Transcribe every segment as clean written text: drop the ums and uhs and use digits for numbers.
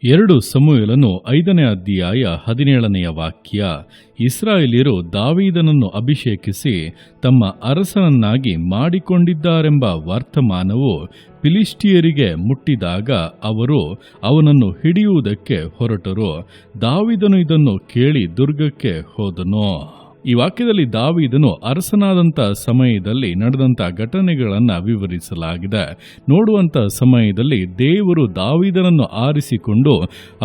2 ಸಮುವೇಲನು 5ನೇ ಅಧ್ಯಾಯ 17ನೆಯ ವಾಕ್ಯ. ಇಸ್ರಾಯೇಲ್ಯರು ದಾವೀದನನ್ನು ಅಭಿಷೇಕಿಸಿ ತಮ್ಮ ಅರಸನನ್ನಾಗಿ ಮಾಡಿಕೊಂಡಿದ್ದಾರೆಂಬ ವರ್ತಮಾನವು ಫಿಲಿಷ್ಟಿಯರಿಗೆ ಮುಟ್ಟಿದಾಗ ಅವರು ಅವನನ್ನು ಹಿಡಿಯುವುದಕ್ಕೆ ಹೊರಟರು. ದಾವೀದನು ಇದನ್ನು ಕೇಳಿ ದುರ್ಗಕ್ಕೆ ಹೋದನು. ಈ ವಾಕ್ಯದಲ್ಲಿ ದಾವೀದನು ಅರಸನಾದಂಥ ಸಮಯದಲ್ಲಿ ನಡೆದಂಥ ಘಟನೆಗಳನ್ನು ವಿವರಿಸಲಾಗಿದೆ. ನೋಡುವಂಥ ಸಮಯದಲ್ಲಿ ದೇವರು ದಾವೀದನನ್ನು ಆರಿಸಿಕೊಂಡು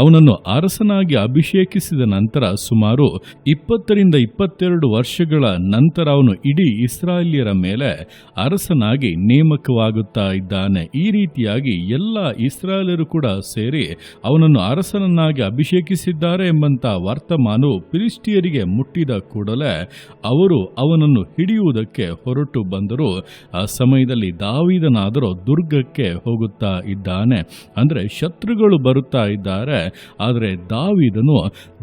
ಅವನನ್ನು ಅರಸನಾಗಿ ಅಭಿಷೇಕಿಸಿದ ನಂತರ ಸುಮಾರು 20-22 ವರ್ಷಗಳ ನಂತರ ಅವನು ಇಡೀ ಇಸ್ರಾಯೇಲ್ಯರ ಮೇಲೆ ಅರಸನಾಗಿ ನೇಮಕವಾಗುತ್ತಾ ಇದ್ದಾನೆ. ಈ ರೀತಿಯಾಗಿ ಎಲ್ಲ ಇಸ್ರಾಯೇಲರು ಕೂಡ ಸೇರಿ ಅವನನ್ನು ಅರಸನನ್ನಾಗಿ ಅಭಿಷೇಕಿಸಿದ್ದಾರೆ ಎಂಬಂಥ ವರ್ತಮಾನವು ಫಿಲಿಷ್ಟಿಯರಿಗೆ ಮುಟ್ಟಿದ ಕೂಡಲೇ ಅವರು ಅವನನ್ನು ಹಿಡಿಯುವುದಕ್ಕೆ ಹೊರಟು ಬಂದರು. ಆ ಸಮಯದಲ್ಲಿ ದಾವೀದನಾದರೂ ದುರ್ಗಕ್ಕೆ ಹೋಗುತ್ತಾ ಇದ್ದಾನೆ. ಅಂದರೆ ಶತ್ರುಗಳು ಬರುತ್ತಾ ಇದ್ದಾರೆ. ಆದರೆ ದಾವೀದನು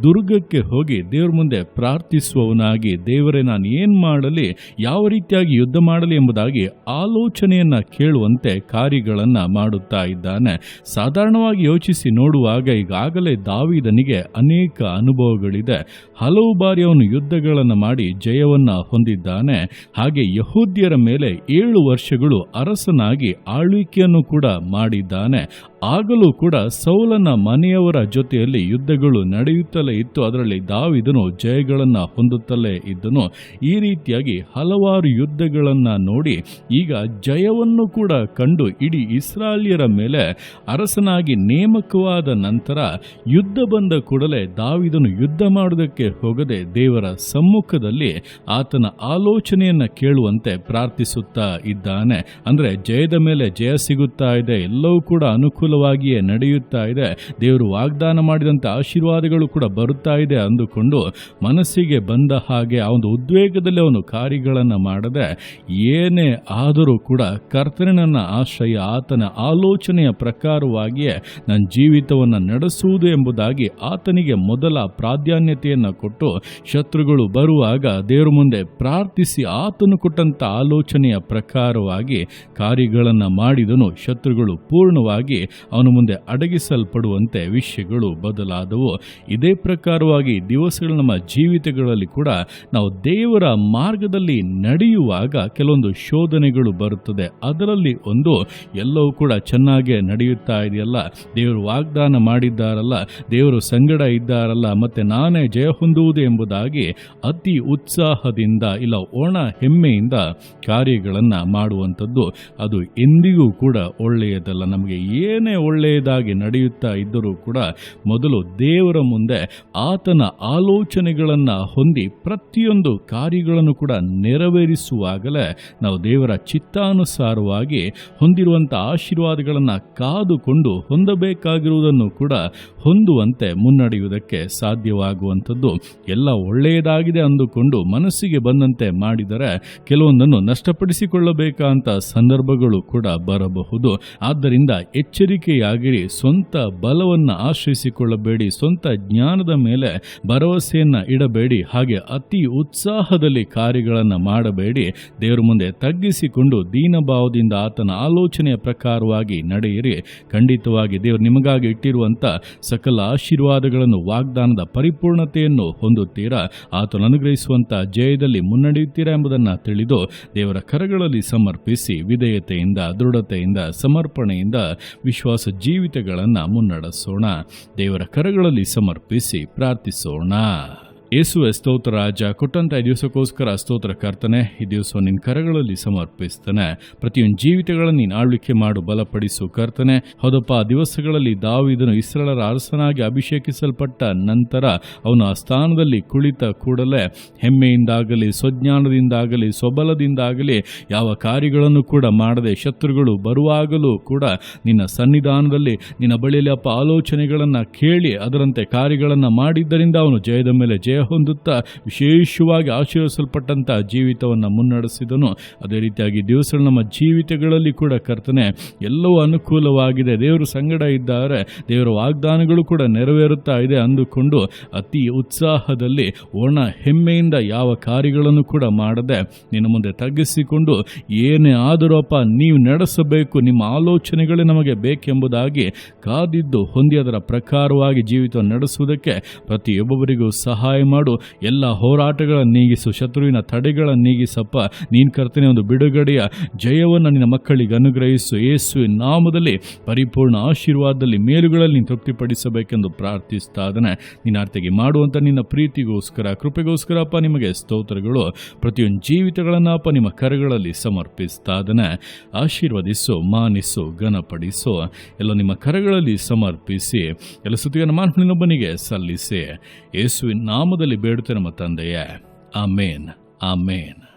ದುರ್ಗಕ್ಕೆ ಹೋಗಿ ದೇವರ ಮುಂದೆ ಪ್ರಾರ್ಥಿಸುವವನಾಗಿ, ದೇವರೇ ನಾನು ಏನು ಮಾಡಲಿ, ಯಾವ ರೀತಿಯಾಗಿ ಯುದ್ಧ ಮಾಡಲಿ ಎಂಬುದಾಗಿ ಆಲೋಚನೆಯನ್ನ ಕೇಳುವಂತೆ ಕಾರ್ಯಗಳನ್ನು ಮಾಡುತ್ತಾ ಇದ್ದಾನೆ. ಸಾಧಾರಣವಾಗಿ ಯೋಚಿಸಿ ನೋಡುವಾಗ ಈಗಾಗಲೇ ದಾವೀದನಿಗೆ ಅನೇಕ ಅನುಭವಗಳಿದೆ. ಹಲವು ಬಾರಿ ಅವನು ಯುದ್ಧಗಳನ್ನು ಮಾಡಿ ಜಯವನ್ನ ಹೊಂದಿದ್ದಾನೆ. ಹಾಗೆ ಯಹೂದ್ಯರ ಮೇಲೆ 7 ವರ್ಷಗಳು ಅರಸನಾಗಿ ಆಳ್ವಿಕೆಯನ್ನು ಕೂಡ ಮಾಡಿದ್ದಾನೆ. ಆಗಲೂ ಕೂಡ ಸೌಲನ ಮನೆಯವರ ಜೊತೆಯಲ್ಲಿ ಯುದ್ಧಗಳು ನಡೆಯುತ್ತಲೇ ಇತ್ತು. ಅದರಲ್ಲಿ ದಾವೀದನು ಜಯಗಳನ್ನು ಹೊಂದುತ್ತಲೇ ಇದ್ದನು. ಈ ರೀತಿಯಾಗಿ ಹಲವಾರು ಯುದ್ಧಗಳನ್ನು ನೋಡಿ ಈಗ ಜಯವನ್ನು ಕೂಡ ಕಂಡು ಇಡೀ ಇಸ್ರಾಯೇಲ್ಯರ ಮೇಲೆ ಅರಸನಾಗಿ ನೇಮಕವಾದ ನಂತರ ಯುದ್ಧ ಬಂದ ಕೂಡಲೇ ದಾವೀದನು ಯುದ್ಧ ಮಾಡುವುದಕ್ಕೆ ಹೋಗದೆ ದೇವರ ಸಮ್ಮುಖದಲ್ಲಿ ಆತನ ಆಲೋಚನೆಯನ್ನ ಕೇಳುವಂತೆ ಪ್ರಾರ್ಥಿಸುತ್ತಾ ಇದ್ದಾನೆ. ಅಂದ್ರೆ ಜಯದ ಮೇಲೆ ಜಯ ಸಿಗುತ್ತಾ ಇದೆ, ಎಲ್ಲವೂ ಕೂಡ ಅನುಕೂಲವಾಗಿಯೇ ನಡೆಯುತ್ತಾ ಇದೆ, ದೇವರು ವಾಗ್ದಾನ ಮಾಡಿದಂತೆ ಆಶೀರ್ವಾದಗಳು ಕೂಡ ಬರುತ್ತಾ ಇದೆ ಅಂದುಕೊಂಡು ಮನಸ್ಸಿಗೆ ಬಂದ ಹಾಗೆ ಆ ಒಂದು ಉದ್ವೇಗದಲ್ಲಿ ಅವನು ಕಾರ್ಯಗಳನ್ನು ಮಾಡದೆ ಏನೇ ಆದರೂ ಕೂಡ ಕರ್ತನ ಆಶ್ರಯ, ಆತನ ಆಲೋಚನೆಯ ಪ್ರಕಾರವಾಗಿಯೇ ನನ್ನ ಜೀವಿತವನ್ನು ನಡೆಸುವುದು ಎಂಬುದಾಗಿ ಆತನಿಗೆ ಮೊದಲ ಪ್ರಾಧಾನ್ಯತೆಯನ್ನು ಕೊಟ್ಟು ಶತ್ರುಗಳು ಬರುವಾಗ ದೇವರ ಮುಂದೆ ಪ್ರಾರ್ಥಿಸಿ ಆತನು ಕೊಟ್ಟಂತ ಆಲೋಚನೆಯ ಪ್ರಕಾರವಾಗಿ ಕಾರ್ಯಗಳನ್ನು ಮಾಡಿದನು. ಶತ್ರುಗಳು ಪೂರ್ಣವಾಗಿ ಅವನ ಮುಂದೆ ಅಡಗಿಸಲ್ಪಡುವಂತೆ ವಿಷಯಗಳು ಬದಲಾದವು. ಇದೇ ಪ್ರಕಾರವಾಗಿ ದಿವಸಗಳ ನಮ್ಮ ಜೀವಿತಗಳಲ್ಲಿ ಕೂಡ ನಾವು ದೇವರ ಮಾರ್ಗದಲ್ಲಿ ನಡೆಯುವಾಗ ಕೆಲವೊಂದು ಶೋಧನೆಗಳು ಬರುತ್ತದೆ. ಅದರಲ್ಲಿ ಒಂದು ಎಲ್ಲವೂ ಕೂಡ ಚೆನ್ನಾಗಿ ನಡೆಯುತ್ತಾ ಇದೆಯಲ್ಲ, ದೇವರು ವಾಗ್ದಾನ ಮಾಡಿದ್ದಾರಲ್ಲ, ದೇವರು ಸಂಗಡ ಇದ್ದಾರಲ್ಲ, ಮತ್ತೆ ನಾನೇ ಜಯ ಹೊಂದುವುದು ಎಂಬುದಾಗಿ ಅತಿ ಉತ್ಸಾಹದಿಂದ ಇಲ್ಲ ಒಣ ಹೆಮ್ಮೆಯಿಂದ ಕಾರ್ಯಗಳನ್ನು ಮಾಡುವಂಥದ್ದು ಅದು ಎಂದಿಗೂ ಕೂಡ ಒಳ್ಳೆಯದಲ್ಲ. ನಮಗೆ ಏನೇ ಒಳ್ಳೆಯದಾಗಿ ನಡೆಯುತ್ತಾ ಇದ್ದರೂ ಕೂಡ ಮೊದಲು ದೇವರ ಮುಂದೆ ಆತನ ಆಲೋಚನೆಗಳನ್ನು ಹೊಂದಿ ಪ್ರತಿಯೊಂದು ಕಾರ್ಯಗಳನ್ನು ಕೂಡ ನೆರವೇರಿಸುವಾಗಲೇ ನಾವು ದೇವರ ಚಿತ್ತಾನುಸಾರವಾಗಿ ಹೊಂದಿರುವಂಥ ಆಶೀರ್ವಾದಗಳನ್ನು ಕಾದುಕೊಂಡು ಹೊಂದಬೇಕಾಗಿರುವುದನ್ನು ಕೂಡ ಹೊಂದುವಂತೆ ಮುನ್ನಡೆಯುವುದಕ್ಕೆ ಸಾಧ್ಯವಾಗುವಂಥದ್ದು. ಎಲ್ಲ ಒಳ್ಳೆಯದಾಗಿದೆ ಅಂದುಕೊಂಡು ಮನಸ್ಸಿಗೆ ಬಂದಂತೆ ಮಾಡಿದರೆ ಕೆಲವೊಂದನ್ನು ನಷ್ಟಪಡಿಸಿಕೊಳ್ಳಬೇಕಂತ ಸಂದರ್ಭಗಳು ಕೂಡ ಬರಬಹುದು. ಆದ್ದರಿಂದ ಎಚ್ಚರಿಕೆಯಾಗಿರಿ, ಸ್ವಂತ ಬಲವನ್ನು ಆಶ್ರಯಿಸಿಕೊಳ್ಳಬೇಡಿ, ಸ್ವಂತ ಜ್ಞಾನದ ಮೇಲೆ ಭರವಸೆಯನ್ನು ಇಡಬೇಡಿ, ಹಾಗೆ ಅತಿ ಉತ್ಸಾಹದಲ್ಲಿ ಕಾರ್ಯಗಳನ್ನು ಮಾಡಬೇಡಿ. ದೇವರ ಮುಂದೆ ತಗ್ಗಿಸಿಕೊಂಡು ದೀನಭಾವದಿಂದ ಆತನ ಆಲೋಚನೆಯ ಪ್ರಕಾರವಾಗಿ ನಡೆಯಿರಿ. ಖಂಡಿತವಾಗಿ ದೇವರು ನಿಮಗಾಗಿ ಇಟ್ಟಿರುವಂಥ ಸಕಲ ಆಶೀರ್ವಾದಗಳನ್ನು, ವಾಗ್ದಾನದ ಪರಿಪೂರ್ಣತೆಯನ್ನು ಹೊಂದುತ್ತೀರಾ. ಆತನು ಅನುಗ್ರಹಿಸುವಂಥ ಜಯದಲ್ಲಿ ಮುನ್ನಡೆಯುತ್ತೀರಾ ಎಂಬುದನ್ನು ತಿಳಿದು ದೇವರ ಕರಗಳಲ್ಲಿ ಸಮರ್ಪಿಸಿ ವಿಧೇಯತೆಯಿಂದ, ದೃಢತೆಯಿಂದ, ಸಮರ್ಪಣೆಯಿಂದ ವಿಶ್ವಾಸ ಜೀವಿತಗಳನ್ನು ಮುನ್ನಡೆಸೋಣ. ದೇವರ ಕರಗಳಲ್ಲಿ ಸಮರ್ಪಿಸಿ ಪ್ರಾರ್ಥಿಸೋಣ. ಯೇಸುವೆ ಸ್ತೋತ್ರ ರಾಜ, ಕೊಟ್ಟಂತ ಈ ದಿವಸಕ್ಕೋಸ್ಕರ ಸ್ತೋತ್ರ ಕರ್ತನೆ. ಈ ದಿವಸ ನಿನ್ನ ಕರಗಳಲ್ಲಿ ಸಮರ್ಪಿಸ್ತಾನೆ. ಪ್ರತಿಯೊಂದು ಜೀವಿತಗಳನ್ನು ನೀನು ಆಳ್ವಿಕೆ ಮಾಡು, ಬಲಪಡಿಸು ಕರ್ತನೆ. ಹೌದಪ್ಪ, ಆ ದಿವಸಗಳಲ್ಲಿ ದಾವೀದನು ಇಸ್ರಾಯೇಲರ ಅರಸನಾಗಿ ಅಭಿಷೇಕಿಸಲ್ಪಟ್ಟ ನಂತರ ಅವನು ಆ ಸ್ಥಾನದಲ್ಲಿ ಕುಳಿತ ಕೂಡಲೇ ಹೆಮ್ಮೆಯಿಂದಾಗಲಿ, ಸ್ವಜ್ಞಾನದಿಂದಾಗಲಿ, ಸ್ವಬಲದಿಂದಾಗಲಿ ಯಾವ ಕಾರ್ಯಗಳನ್ನು ಕೂಡ ಮಾಡದೆ ಶತ್ರುಗಳು ಬರುವಾಗಲೂ ಕೂಡ ನಿನ್ನ ಸನ್ನಿಧಾನದಲ್ಲಿ ನಿನ್ನ ಬಳಿಯಲ್ಲಿ ಅಪ್ಪ ಆಲೋಚನೆಗಳನ್ನು ಕೇಳಿ ಅದರಂತೆ ಕಾರ್ಯಗಳನ್ನು ಮಾಡಿದ್ದರಿಂದ ಅವನು ಜಯದ ಮೇಲೆ ಜಯ ಹೊಂದುತ್ತಾ ವಿಶೇಷವಾಗಿ ಆಶೀರ್ವಿಸಲ್ಪಟ್ಟಂಥ ಜೀವಿತವನ್ನು ಮುನ್ನಡೆಸಿದನು. ಅದೇ ರೀತಿಯಾಗಿ ದಿವಸಗಳು ನಮ್ಮ ಜೀವಿತಗಳಲ್ಲಿ ಕೂಡ ಕರ್ತನೆ ಎಲ್ಲವೂ ಅನುಕೂಲವಾಗಿದೆ, ದೇವರು ಸಂಗಡ ಇದ್ದಾರೆ, ದೇವರ ವಾಗ್ದಾನಗಳು ಕೂಡ ನೆರವೇರುತ್ತಾ ಇದೆ ಅಂದುಕೊಂಡು ಅತಿ ಉತ್ಸಾಹದಲ್ಲಿ ಒಣ ಹೆಮ್ಮೆಯಿಂದ ಯಾವ ಕಾರ್ಯಗಳನ್ನು ಕೂಡ ಮಾಡದೆ ನಿನ್ನ ಮುಂದೆ ತಗ್ಗಿಸಿಕೊಂಡು ಏನೇ ಆದರೂ ಅಪ್ಪ ನೀವು ನಡೆಸಬೇಕು, ನಿಮ್ಮ ಆಲೋಚನೆಗಳೇ ನಮಗೆ ಬೇಕೆಂಬುದಾಗಿ ಕಾದಿದ್ದು ಹೊಂದಿ ಅದರ ಪ್ರಕಾರವಾಗಿ ಜೀವಿತ ನಡೆಸುವುದಕ್ಕೆ ಪ್ರತಿಯೊಬ್ಬರಿಗೂ ಸಹಾಯ ಮಾಡು. ಎಲ್ಲ ಹೋರಾಟಗಳನ್ನು ನೀಗಿಸು, ಶತ್ರುವಿನ ತಡೆಗಳನ್ನು ನೀಗಿಸಪ್ಪ. ನೀನು ಕರ್ತನೆ ಒಂದು ಬಿಡುಗಡೆಯ ಜಯವನ್ನು ನಿನ್ನ ಮಕ್ಕಳಿಗೆ ಅನುಗ್ರಹಿಸು. ಯೇಸುವಿನ ನಾಮದಲ್ಲಿ ಪರಿಪೂರ್ಣ ಆಶೀರ್ವಾದದಲ್ಲಿ ಮೇಲುಗಳಲ್ಲಿ ನೀನು ತೃಪ್ತಿಪಡಿಸಬೇಕೆಂದು ಪ್ರಾರ್ಥಿಸ್ತಾ ಇದ್ದಾನೆ. ನಿನ್ನ ಅರ್ಥಗೆ ಮಾಡುವಂಥ ನಿನ್ನ ಪ್ರೀತಿಗೋಸ್ಕರ ಕೃಪೆಗೋಸ್ಕರ ಅಪ್ಪ ನಿಮಗೆ ಸ್ತೋತ್ರಗಳು. ಪ್ರತಿಯೊಂದು ಜೀವಿತಗಳನ್ನು ಅಪ್ಪ ನಿಮ್ಮ ಕರಗಳಲ್ಲಿ ಸಮರ್ಪಿಸ್ತಾ ಇದ್ದಾನೆ. ಆಶೀರ್ವದಿಸು, ಮಾನಿಸು, ಘನಪಡಿಸು. ಎಲ್ಲ ನಿಮ್ಮ ಕರಗಳಲ್ಲಿ ಸಮರ್ಪಿಸಿ ಎಲ್ಲ ಸ್ತುತಿಯನ್ನು ಮಾನವನೊಬ್ಬನಿಗೆ ಸಲ್ಲಿಸಿ ಯೇಸುವಿನ ನಾಮದಲ್ಲಿ ಬೇಡುತ್ತೆ ನಮ್ಮ ತಂದೆಯೇ. ಆಮೇನ್, ಆಮೇನ್.